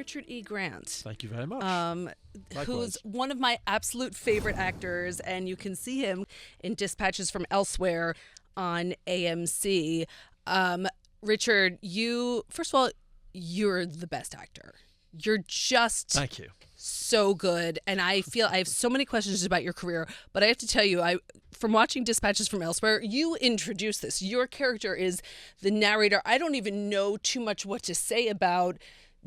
Richard E. Grant. Thank you very much. Who's one of my absolute favorite actors, and you can see him in Dispatches from Elsewhere on AMC. Richard, first of all, you're the best actor. You're just Thank you. So good, and I feel I have so many questions about your career, but I have to tell you, from watching Dispatches from Elsewhere, you introduced this. Your character is the narrator. I don't even know too much what to say about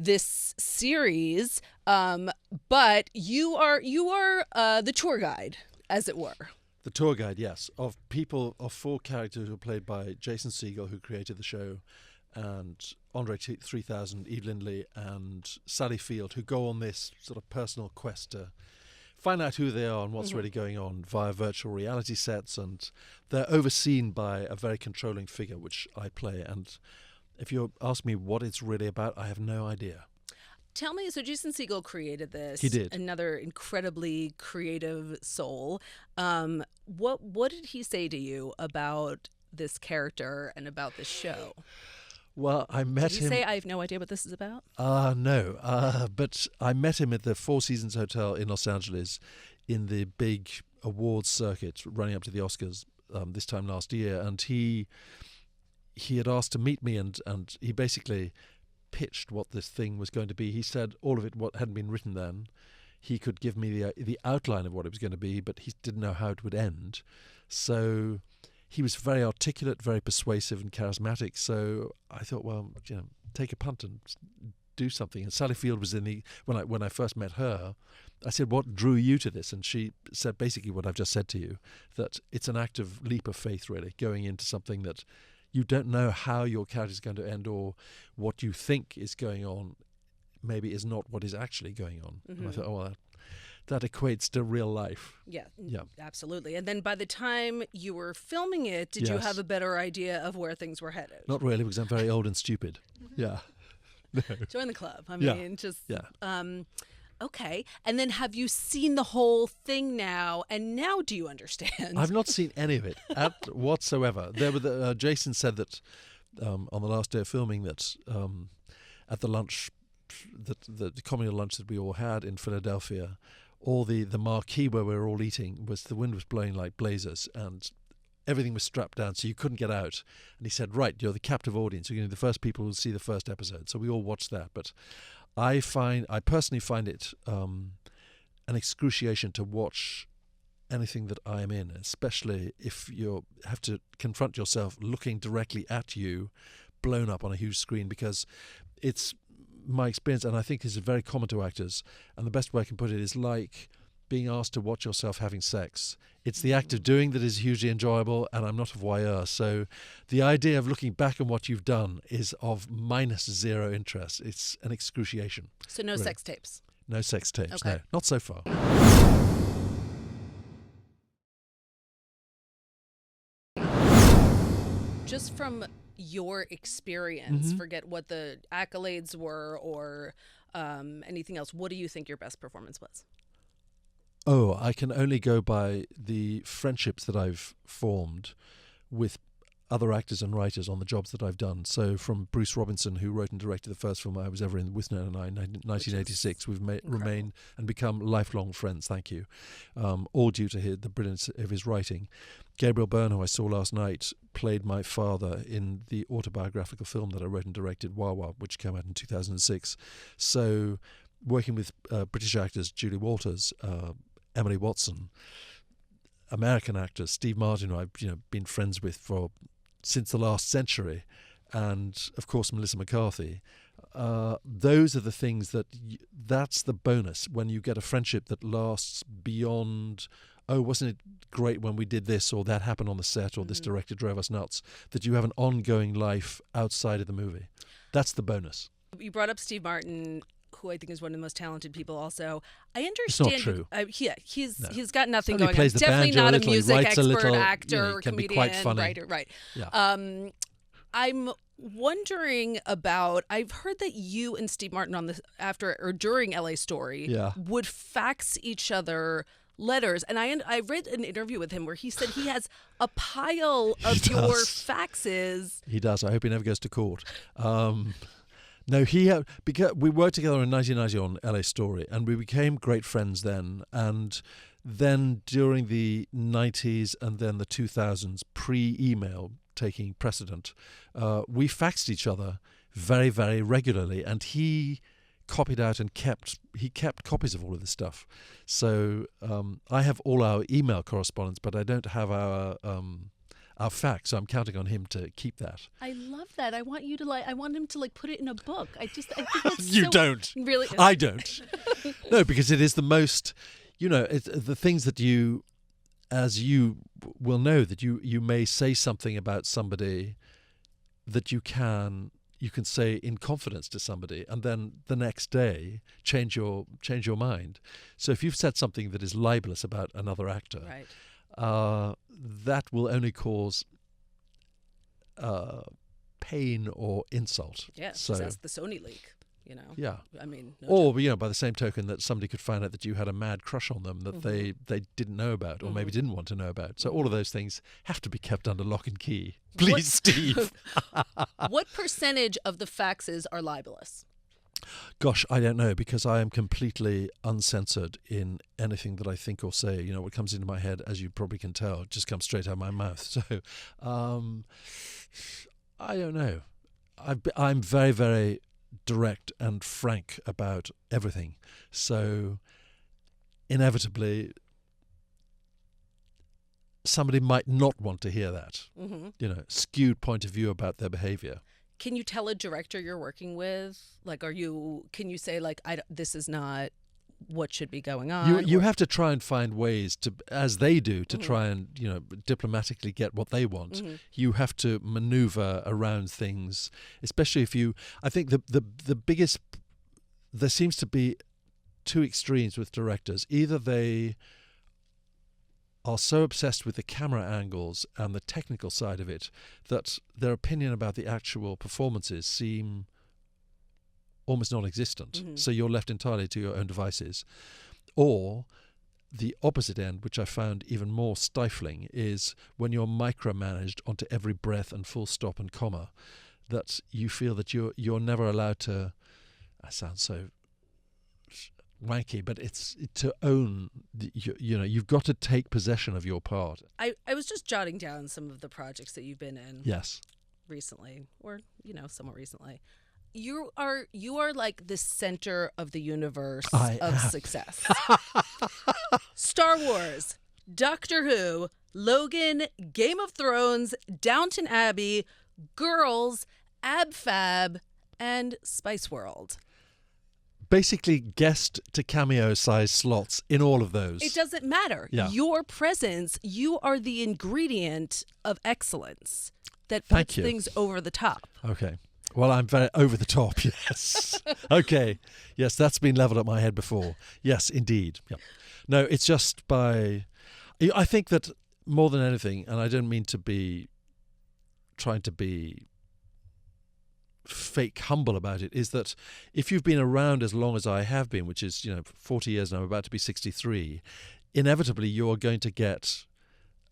this series, but you are the tour guide, as it were. The tour guide, yes, of 4 characters who are played by Jason Segel, who created the show, and Andre 3000, Eve Lindley, and Sally Field, who go on this sort of personal quest to find out who they are and what's really going on via virtual reality sets, and they're overseen by a very controlling figure, which I play. And if you ask me what it's really about, I have no idea. Tell me, so Jason Segel created this. He did. Another incredibly creative soul. What did he say to you about this character and about this show? Well, I met him. Did he say, I have no idea what this is about? No. But I met him at the Four Seasons Hotel in Los Angeles in the big awards circuit running up to the Oscars this time last year. And he had asked to meet me, and he basically pitched what this thing was going to be. He said all of it, what hadn't been written then. He could give me the outline of what it was going to be, but he didn't know how it would end. So he was very articulate, very persuasive and charismatic. So I thought, well, take a punt and do something. And Sally Field was when I first met her, I said, what drew you to this? And she said basically what I've just said to you, that it's an active leap of faith, really, going into something that you don't know how your character is going to end, or what you think is going on maybe is not what is actually going on. Mm-hmm. And I thought, oh, well, that equates to real life. Yeah, absolutely. And then by the time you were filming it, did you have a better idea of where things were headed? Not really, because I'm very old and stupid. Yeah. No. Join the club. I mean, okay. And then have you seen the whole thing now? And now do you understand? I've not seen any of it whatsoever. Jason said that on the last day of filming that at the lunch, the communal lunch that we all had in Philadelphia, all the marquee where we were all eating, the wind was blowing like blazers, and everything was strapped down, so you couldn't get out. And he said, right, you're the captive audience. You're going to be the first people who see the first episode. So we all watched that. But I personally find it an excruciation to watch anything that I am in, especially if you have to confront yourself looking directly at you, blown up on a huge screen, because it's my experience, and I think this is very common to actors, and the best way I can put it is like being asked to watch yourself having sex. It's the act of doing that is hugely enjoyable, and I'm not a voyeur. So the idea of looking back on what you've done is of -0 interest. It's an excruciation. So no sex tapes? No sex tapes, no. Not so far. Just from your experience, forget what the accolades were or anything else, what do you think your best performance was? Oh, I can only go by the friendships that I've formed with other actors and writers on the jobs that I've done. So from Bruce Robinson, who wrote and directed the first film I was ever in with Nana and I in 1986, we've remained and become lifelong friends, thank you, all due to the brilliance of his writing. Gabriel Byrne, who I saw last night, played my father in the autobiographical film that I wrote and directed, Wawa, which came out in 2006. So working with British actors, Julie Walters, Emily Watson, American actors, Steve Martin, who I've been friends with since the last century, and of course Melissa McCarthy. Those are the things that's the bonus when you get a friendship that lasts beyond, oh, wasn't it great when we did this, or that happened on the set, or this director drove us nuts, that you have an ongoing life outside of the movie. That's the bonus. You brought up Steve Martin, who I think is one of the most talented people also. I understand. It's not true. He's got nothing going plays on. The Definitely banjo not a little, music expert, actor, can comedian, be quite funny. writer. Right. Yeah. I'm wondering about, I've heard that you and Steve Martin after or during LA Story would fax each other letters, and I read an interview with him where he said he has a pile of your faxes. He does. I hope he never goes to court. No, because we worked together in 1990 on LA Story, and we became great friends then. And then during the 90s and then the 2000s, pre-email taking precedent, we faxed each other very, very regularly, and he copied out and kept copies of all of this stuff. So I have all our email correspondence, but I don't have our fax. So I'm counting on him to keep that. I love that. I want him to put it in a book. I think that's You don't. Really? I don't. No, because it is the most, it's the things that you, as you will know, that you may say something about somebody that you can say in confidence to somebody, and then the next day change your mind. So if you've said something that is libelous about another actor, right, that will only cause pain or insult. Yeah, so that's the Sony leak. Yeah. I mean, or by the same token, that somebody could find out that you had a mad crush on them that they didn't know about, or maybe didn't want to know about. So all of those things have to be kept under lock and key. Please, Steve. What percentage of the faxes are libelous? Gosh, I don't know, because I am completely uncensored in anything that I think or say. What comes into my head, as you probably can tell, just comes straight out of my mouth. So I don't know. I'm very, very direct and frank about everything. So inevitably, somebody might not want to hear that. Skewed point of view about their behavior. Can you tell a director you're working with, can you say, this is not what should be going on? You have to try and find ways to, as they do, to try and, diplomatically get what they want. You have to maneuver around things, especially if I think the biggest, there seems to be two extremes with directors. Either they are so obsessed with the camera angles and the technical side of it that their opinion about the actual performances seem almost non-existent. So you're left entirely to your own devices. Or the opposite end, which I found even more stifling, is when you're micromanaged onto every breath and full stop and comma, that you feel that you're never allowed to, I sound so wanky, but it's to own, you've got to take possession of your part. I was just jotting down some of the projects that you've been in. Yes. Recently, or, somewhat recently. You are like the center of the universe of success. Star Wars, Doctor Who, Logan, Game of Thrones, Downton Abbey, Girls, Ab Fab, and Spice World. Basically guest to cameo size slots in all of those. It doesn't matter. Yeah. Your presence, you are the ingredient of excellence that puts things over the top. Okay. Well, I'm very over the top, yes. Okay. Yes, that's been leveled at my head before. Yes, indeed. Yep. No, it's just I think that more than anything, and I don't mean to be trying to be fake humble about it, is that if you've been around as long as I have been, which is 40 years and I'm about to be 63, inevitably you are going to get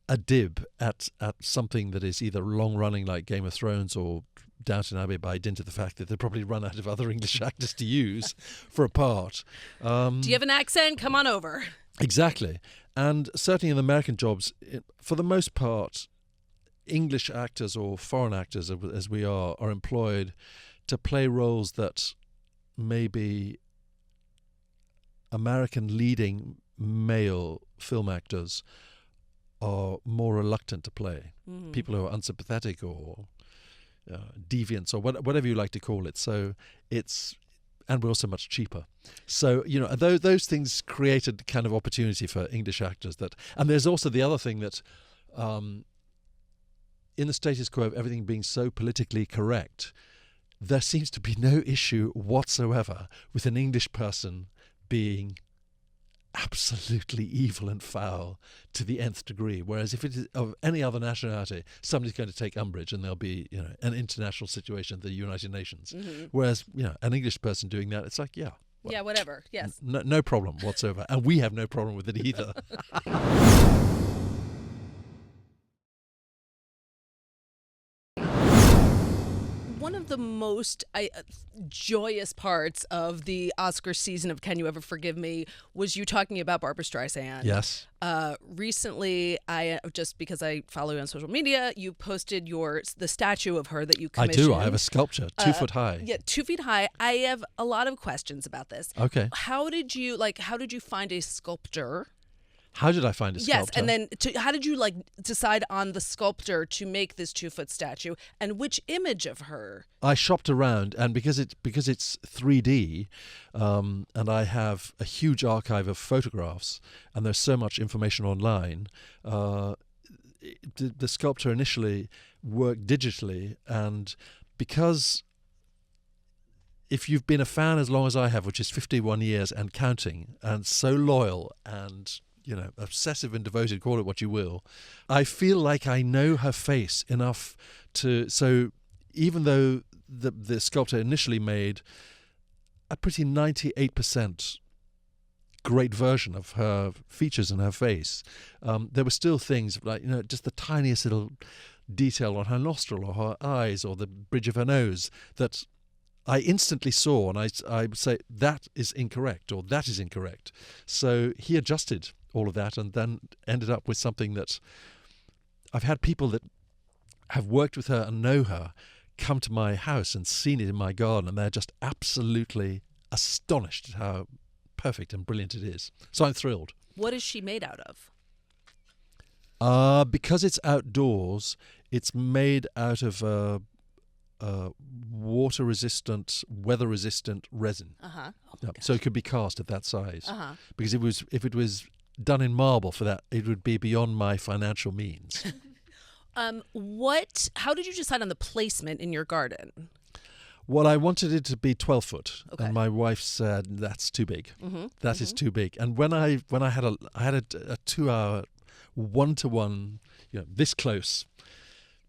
a dib at something that is either long running like Game of Thrones or Downton Abbey, by dint of the fact that they've probably run out of other English actors to use for a part. Do you have an accent? Come on over. Exactly. And certainly in American jobs, for the most part, English actors or foreign actors, as we are employed to play roles that maybe American leading male film actors are more reluctant to play. People who are unsympathetic or deviants or whatever you like to call it. So and we're also much cheaper. So, those things created kind of opportunity for English actors and there's also the other thing that, in the status quo of everything being so politically correct, there seems to be no issue whatsoever with an English person being absolutely evil and foul to the nth degree. Whereas if it is of any other nationality, somebody's going to take umbrage and there'll be, an international situation, the United Nations. Whereas, an English person doing that, it's like, whatever. Yes. No problem whatsoever. And we have no problem with it either. One of of the most joyous parts of the Oscar season of Can You Ever Forgive Me was you talking about Barbra Streisand. Yes. Recently, just because I follow you on social media, you posted the statue of her that you I commissioned. do. I have a sculpture, 2 foot high. Yeah, 2 feet high. I have a lot of questions about this. Okay. How did you find a sculptor? How did I find a sculptor? Yes, and then how did you decide on the sculptor to make this 2-foot statue, and which image of her? I shopped around, and because it's 3D, and I have a huge archive of photographs, and there's so much information online. The sculptor initially worked digitally, and because if you've been a fan as long as I have, which is 51 years and counting, and so loyal and obsessive and devoted, call it what you will, I feel like I know her face enough so even though the sculptor initially made a pretty 98% great version of her features and her face, there were still things like, just the tiniest little detail on her nostril or her eyes or the bridge of her nose that I instantly saw, and I would say that is incorrect or that is incorrect. So he adjusted all of that and then ended up with something that I've had people that have worked with her and know her come to my house and seen it in my garden, and they're just absolutely astonished at how perfect and brilliant it is. So I'm thrilled. What is she made out of? Because it's outdoors, it's made out of water-resistant, weather-resistant resin. Uh-huh. Oh, Yep. So it could be cast at that size. Uh-huh. Because if it was done in marble for that, it would be beyond my financial means. How did you decide on the placement in your garden? Well, I wanted it to be 12 foot, Okay. and my wife said that's too big. Mm-hmm. That is too big. And when I had a 2-hour one-to-one, this close,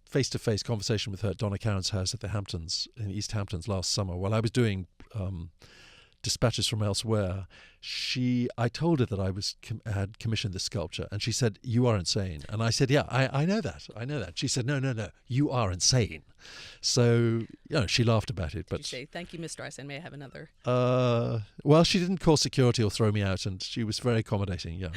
face-to-face conversation with her at Donna Karen's house at the Hamptons in East Hamptons last summer, while I was doing dispatches from elsewhere, I told her that I had commissioned this sculpture, and she said, "You are insane." And I said, "Yeah, I know that. I know that." She said, "No, you are insane." So she laughed about it. But Did you say, "Thank you, Miss Streisand. May I have another?" Well, she didn't call security or throw me out, and she was very accommodating. Yeah.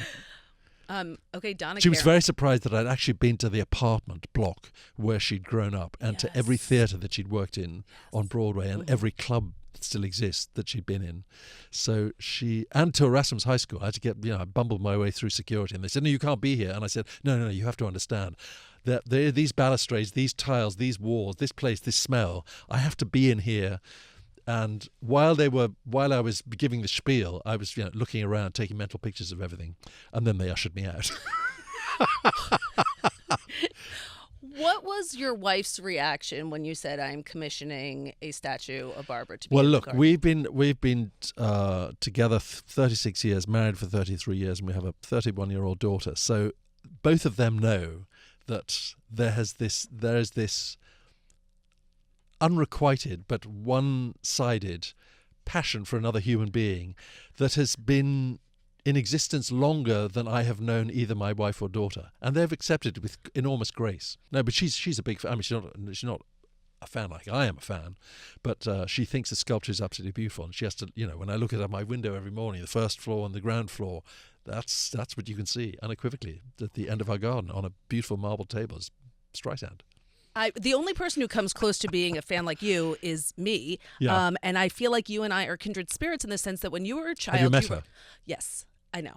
Okay, Donna. She was very surprised that I'd actually been to the apartment block where she'd grown up, and to every theatre that she'd worked in on Broadway, and every club that still exists that she'd been in. So and to Erasmus High School, I had to I bumbled my way through security, and they said, "No, you can't be here." And I said, No, you have to understand that there are these balustrades, these tiles, these walls, this place, this smell. I have to be in here. And while I was giving the spiel, I was looking around, taking mental pictures of everything, and then they ushered me out. What was your wife's reaction when you said, "I'm commissioning a statue of Barbra to be"? Well, in the look, garden"? we've been together 36 years, married for 33 years, and we have a 31-year-old daughter. So both of them know that there is this unrequited but one-sided passion for another human being that has been in existence longer than I have known either my wife or daughter, and they've accepted it with enormous grace. No, but she's a big fan. I mean, she's not a fan like I am a fan, but she thinks the sculpture is absolutely beautiful, and she has to, when I look out my window every morning, the first floor and the ground floor, that's what you can see unequivocally at the end of our garden on a beautiful marble table is Streisand. The only person who comes close to being a fan like you is me. Yeah. And I feel like you and I are kindred spirits in the sense that when you were a child... Have you met her? Yes, I know.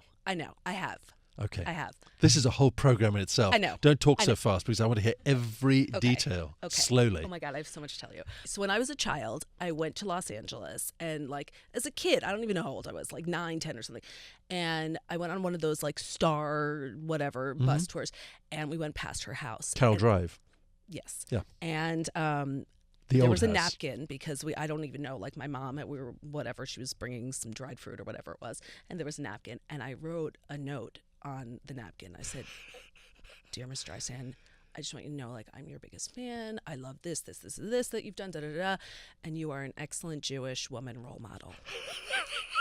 I have. Okay. I have. This is a whole program in itself. I know. Don't talk so fast because I want to hear every detail Okay. slowly. Oh my God, I have so much to tell you. So when I was a child, I went to Los Angeles, and as a kid, I don't even know how old I was, 9, 10 or something. And I went on one of those Star whatever bus tours, and we went past her house. Carroll Drive. Yes. Yeah. And The there old was a house. napkin because I don't even know, my mom, we were whatever, she was bringing some dried fruit or whatever it was, and there was a napkin, and I wrote a note on the napkin. I said, "Dear Miss Streisand, I just want you to know, I'm your biggest fan. I love this that you've done, and you are an excellent Jewish woman role model."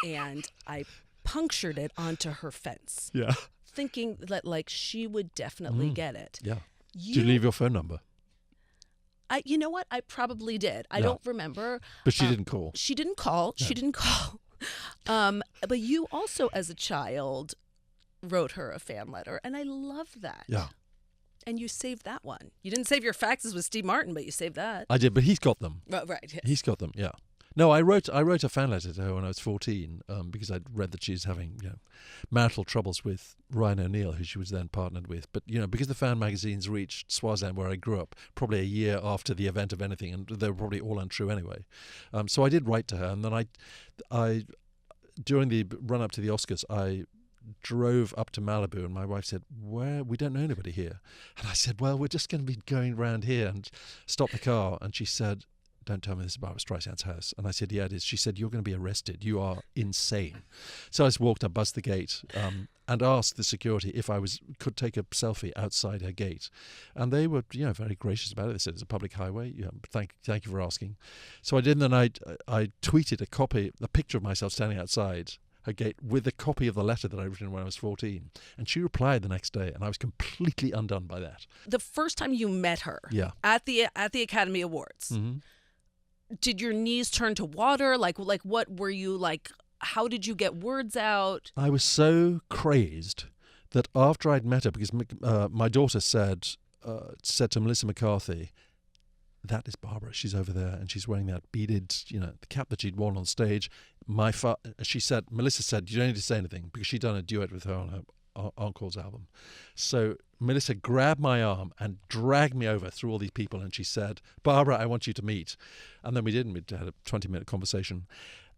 And I punctured it onto her fence. Yeah. Thinking that she would definitely get it. Yeah. Did you leave your phone number? You know what? I probably did. I No. don't remember. But she didn't call. She didn't call. No. She didn't call. But you also, as a child, wrote her a fan letter, and I love that. Yeah. And you saved that one. You didn't save your faxes with Steve Martin, but you saved that. I did, but he's got them. Right. Yes. He's got them, yeah. No, I wrote a fan letter to her when I was 14 because I'd read that she's having marital troubles with Ryan O'Neill, who she was then partnered with. But because the fan magazines reached Swaziland, where I grew up, probably a year after the event of anything, and they were probably all untrue anyway. So I did write to her, and then I during the run up to the Oscars, I drove up to Malibu, and my wife said, "Where? We don't know anybody here." And I said, "Well, we're just going to be going around here," and stopped the car, and she said, "Don't tell me this is Barbra Streisand's house." And I said, "Yeah, it is." She said, "You're going to be arrested. You are insane." So I just walked up, buzzed the gate, and asked the security if I could take a selfie outside her gate. And they were, very gracious about it. They said, "It's a public highway. Thank you for asking." So I did, and then I tweeted a picture of myself standing outside her gate with a copy of the letter that I'd written when I was 14. And she replied the next day, and I was completely undone by that. The first time you met her Yeah. at the Academy Awards, Mm-hmm. did your knees turn to water? Like what were you like? How did you get words out? I was so crazed that after I'd met her, because my daughter said to Melissa McCarthy, "That is Barbara. She's over there, and she's wearing that beaded, the cap that she'd worn on stage." Melissa said, "You don't need to say anything," because she'd done a duet with her on her Encore's album. So Melissa grabbed my arm and dragged me over through all these people, and she said, "Barbara, I want you to meet." And then we did, and we had a 20-minute conversation.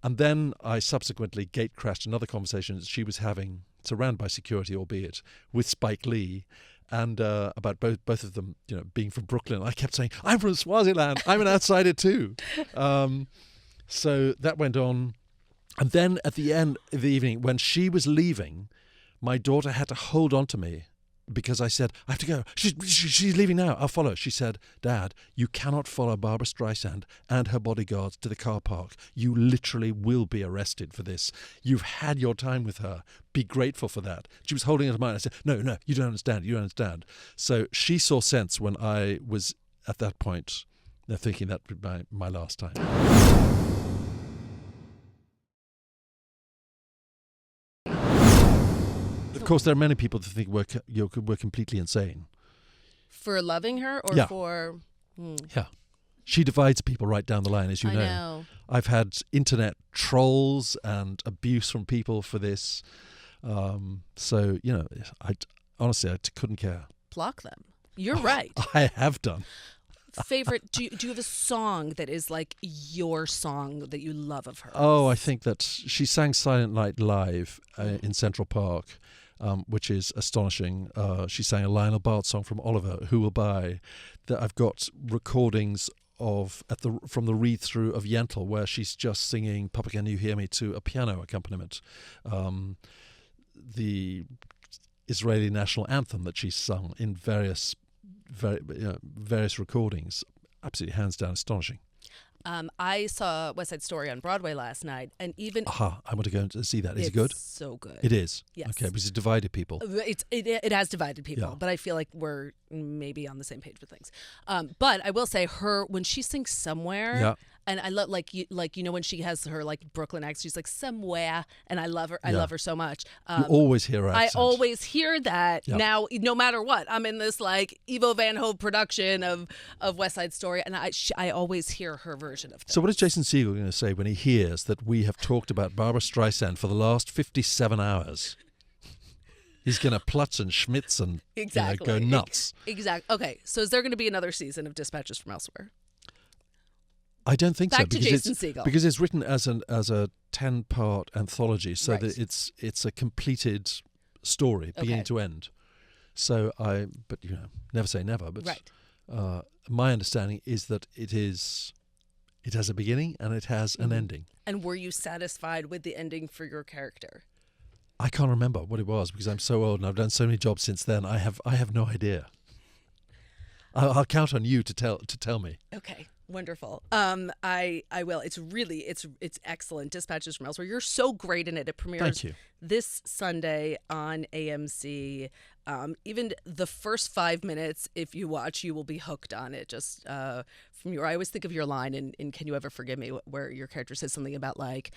And then I subsequently gate crashed another conversation that she was having, surrounded by security, albeit, with Spike Lee, and about both of them, being from Brooklyn. I kept saying, "I'm from Swaziland. I'm an outsider too." So that went on. And then at the end of the evening, when she was leaving, my daughter had to hold on to me because I said, "I have to go. She's leaving now. I'll follow." She said, "Dad, you cannot follow Barbra Streisand and her bodyguards to the car park. You literally will be arrested for this. You've had your time with her. Be grateful for that." She was holding it to mine. I said, No, you don't understand. You don't understand." So she saw sense when I was at that point thinking that would be my last time. Of course, there are many people that think we're completely insane. For loving her or Yeah. for... Yeah. She divides people right down the line, as you I know. I've had internet trolls and abuse from people for this. So, I honestly, I couldn't care. Block them. You're right. I have done. Favorite, do you have a song that is like your song that you love of her? Oh, I think that she sang Silent Night live in Central Park, which is astonishing. She sang a Lionel Bart song from Oliver, Who Will Buy? That I've got recordings of from the read-through of Yentl, where she's just singing "Papa Can You Hear Me" to a piano accompaniment. The Israeli national anthem that she's sung in various recordings, absolutely hands down astonishing. I saw West Side Story on Broadway last night, and even I want to go and see that. Is it good? So good. It is. Yes. Okay, because it divided people. It has divided people, Yeah. but I feel like we're maybe on the same page with things. But I will say when she sings "Somewhere," Yeah. and I love when she has her like Brooklyn accent, she's like "Somewhere," and I love her. I Yeah. love her so much. You always hear her I accent. always hear that Yeah. now, no matter what. I'm in this like Ivo Van Hove production of West Side Story, and I always hear her version of things. So what is Jason Segel going to say when he hears that we have talked about Barbra Streisand for the last 57 hours? He's going to plutz and schmitz and go nuts. Exactly. Okay, so is there going to be another season of Dispatches from Elsewhere? I don't think so. Back to Jason Segel. Because it's written as a 10-part anthology, so Right. that it's a completed story, beginning to end. So but never say never. But Right. My understanding is that it has a beginning and it has an ending. And were you satisfied with the ending for your character? I can't remember what it was because I'm so old and I've done so many jobs since then. I have no idea. I'll count on you to tell me. Okay, wonderful. I will. It's excellent. Dispatches from Elsewhere. You're so great in it. It premieres Thank you. this Sunday on AMC. Even the first 5 minutes, if you watch, you will be hooked on it. Just from your, I always think of your line in Can You Ever Forgive Me, where your character says something about like,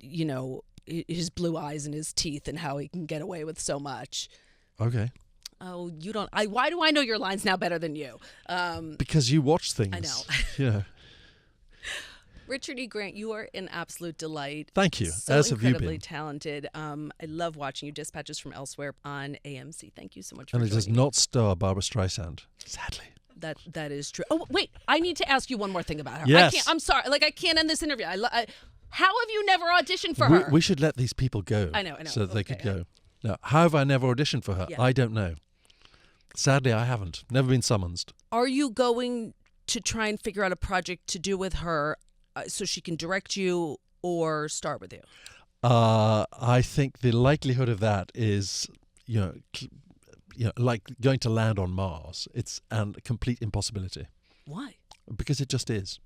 you know, his blue eyes and his teeth and how he can get away with so much. Okay. Oh, you don't. Why do I know your lines now better than you? Because you watch things. I know. Yeah. Richard E. Grant, you are an absolute delight. Thank you. So As have you incredibly been. talented. I love watching you. Dispatches from Elsewhere on AMC. Thank you so much for And it does joining me. not star Barbra Streisand, sadly. That is true. Oh, wait. I need to ask you one more thing about her. Yes. I'm sorry. Like, I can't end this interview. How have you never auditioned for her? We should let these people go. I know. So that they could Okay. go. Now, how have I never auditioned for her? Yeah. I don't know. Sadly, I haven't. Never been summoned. Are you going to try and figure out a project to do with her so she can direct you or star with you? I think the likelihood of that is, like going to land on Mars. It's a complete impossibility Why? because it just is.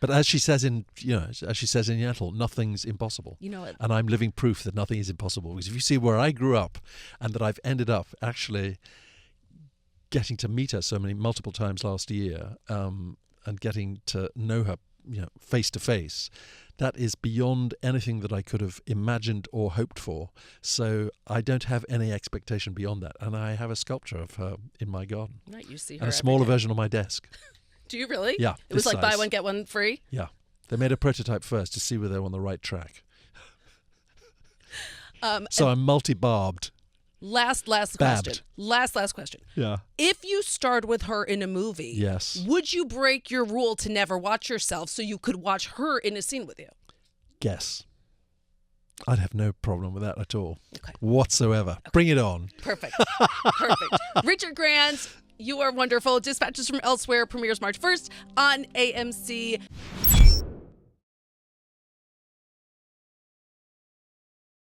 But as she says in Yentl, nothing's impossible. You know what? And I'm living proof that nothing is impossible. Because if you see where I grew up and that I've ended up actually getting to meet her multiple times last year, and getting to know her, face to face, that is beyond anything that I could have imagined or hoped for. So I don't have any expectation beyond that. And I have a sculpture of her in my garden. Right, you see her And a every smaller day. version on my desk. Do you really? Yeah. It was this like buy size. one, get one free? Yeah. They made a prototype first to see whether they were on the right track. So I'm multi-barbed. Last Babbed. question. Last question. Yeah. If you starred with her in a movie, Yes. would you break your rule to never watch yourself so you could watch her in a scene with you? Guess. I'd have no problem with that at all. Okay. Whatsoever. Bring it on. Perfect. Perfect. Richard Grant, you are wonderful. Dispatches from Elsewhere premieres March 1st on AMC.